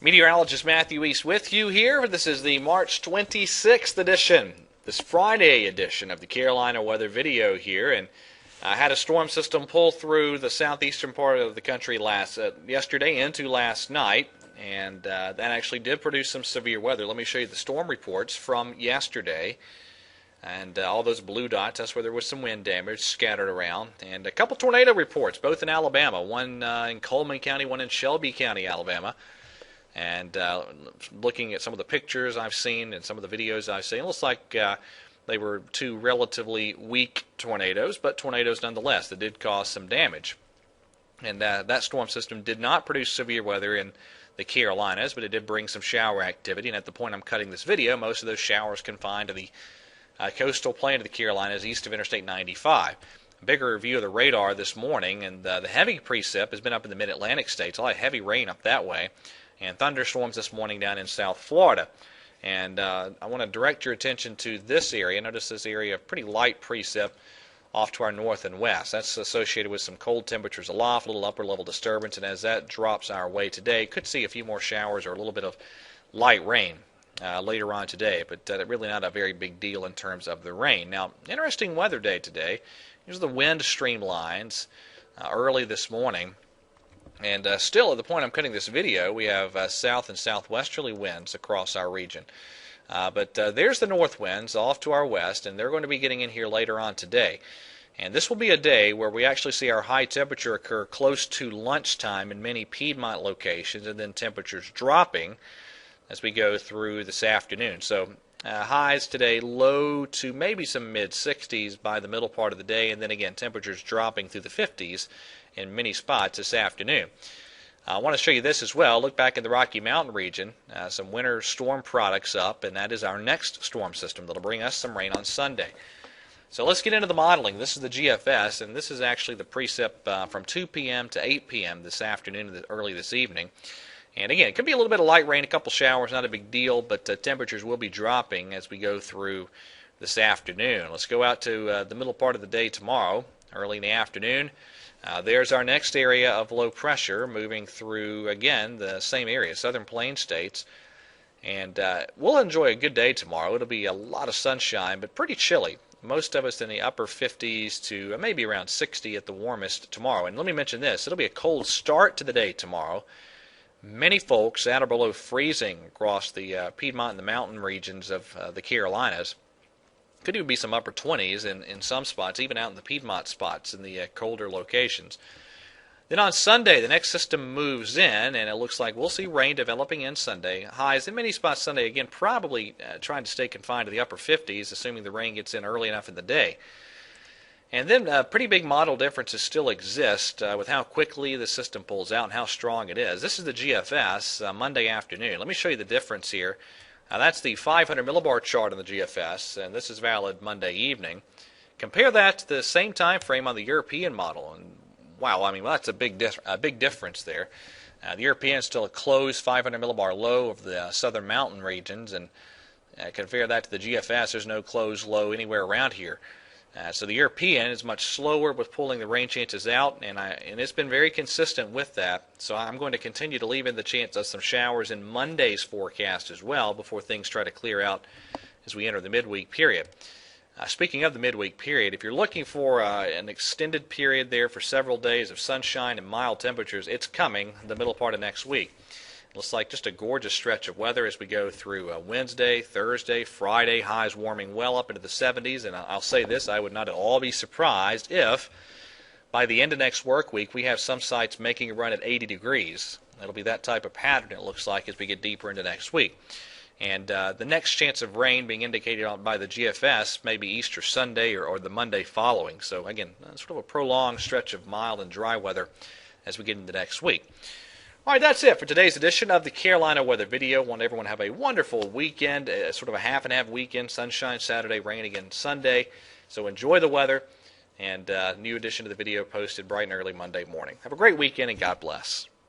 Meteorologist Matthew East with you here. This is the March 26th edition, this Friday edition of the Carolina Weather Video here. And I had a storm system pull through the southeastern part of the country yesterday into last night. And that actually did produce some severe weather. Let me show you the storm reports from yesterday. And all those blue dots, that's where there was some wind damage scattered around. And a couple tornado reports, both in Alabama. One in Coleman County, one in Shelby County, Alabama. And looking at some of the pictures I've seen and some of the videos I've seen, it looks like they were two relatively weak tornadoes, but tornadoes nonetheless that did cause some damage. And that storm system did not produce severe weather in the Carolinas, but it did bring some shower activity. And at the point I'm cutting this video, most of those showers confined to the coastal plain of the Carolinas east of Interstate 95. A bigger view of the radar this morning, and the heavy precip has been up in the mid-Atlantic states. A lot of heavy rain up that way. And thunderstorms this morning down in South Florida. And I want to direct your attention to this area. Notice this area of pretty light precip off to our north and west. That's associated with some cold temperatures aloft, a little upper level disturbance, and as that drops our way today, could see a few more showers or a little bit of light rain later on today, but really not a very big deal in terms of the rain. Now, interesting weather day today. Here's the wind stream lines early this morning. And still, at the point I'm cutting this video, we have south and southwesterly winds across our region. But there's the north winds off to our west, and they're going to be getting in here later on today. And this will be a day where we actually see our high temperature occur close to lunchtime in many Piedmont locations, and then temperatures dropping as we go through this afternoon. So highs today low to maybe some mid-60s by the middle part of the day, and then again temperatures dropping through the 50s in many spots this afternoon. I want to show you this as well. Look back in the Rocky Mountain region, some winter storm products up, and that is our next storm system that'll bring us some rain on Sunday. So let's get into the modeling. This is the GFS, and this is actually the precip from 2 p.m. to 8 p.m. this afternoon and early this evening. And again, it could be a little bit of light rain, a couple showers, not a big deal, but temperatures will be dropping as we go through this afternoon. Let's go out to the middle part of the day tomorrow, early in the afternoon. There's our next area of low pressure moving through, again, the same area, southern plain states. And we'll enjoy a good day tomorrow. It'll be a lot of sunshine, but pretty chilly. Most of us in the upper 50s to maybe around 60 at the warmest tomorrow. And let me mention this. It'll be a cold start to the day tomorrow. Many folks at or below freezing across the Piedmont and the mountain regions of the Carolinas. Could even be some upper 20s in some spots, even out in the Piedmont spots in the colder locations. Then on Sunday, the next system moves in, and it looks like we'll see rain developing in Sunday. Highs in many spots Sunday, again, probably trying to stay confined to the upper 50s, assuming the rain gets in early enough in the day. And then pretty big model differences still exist with how quickly the system pulls out and how strong it is. This is the GFS Monday afternoon. Let me show you the difference here. That's the 500 millibar chart on the GFS, and this is valid Monday evening. Compare that to the same time frame on the European model, and wow, I mean, well, that's a big difference there. The European is still a closed 500 millibar low of the southern mountain regions, and compare that to the GFS. There's no closed low anywhere around here. So the European is much slower with pulling the rain chances out, and it's been very consistent with that. So I'm going to continue to leave in the chance of some showers in Monday's forecast as well before things try to clear out as we enter the midweek period. Speaking of the midweek period, if you're looking for an extended period there for several days of sunshine and mild temperatures, it's coming the middle part of next week. Looks like just a gorgeous stretch of weather as we go through Wednesday, Thursday, Friday, highs warming well up into the 70s. And I'll say this, I would not at all be surprised if by the end of next work week we have some sites making a run at 80 degrees. It'll be that type of pattern it looks like as we get deeper into next week. And the next chance of rain being indicated by the GFS may be Easter Sunday or the Monday following. So again, sort of a prolonged stretch of mild and dry weather as we get into next week. All right, that's it for today's edition of the Carolina Weather Video. I want everyone to have a wonderful weekend, sort of a half and half weekend, sunshine Saturday, rain again Sunday. So enjoy the weather, and new edition of the video posted bright and early Monday morning. Have a great weekend, and God bless.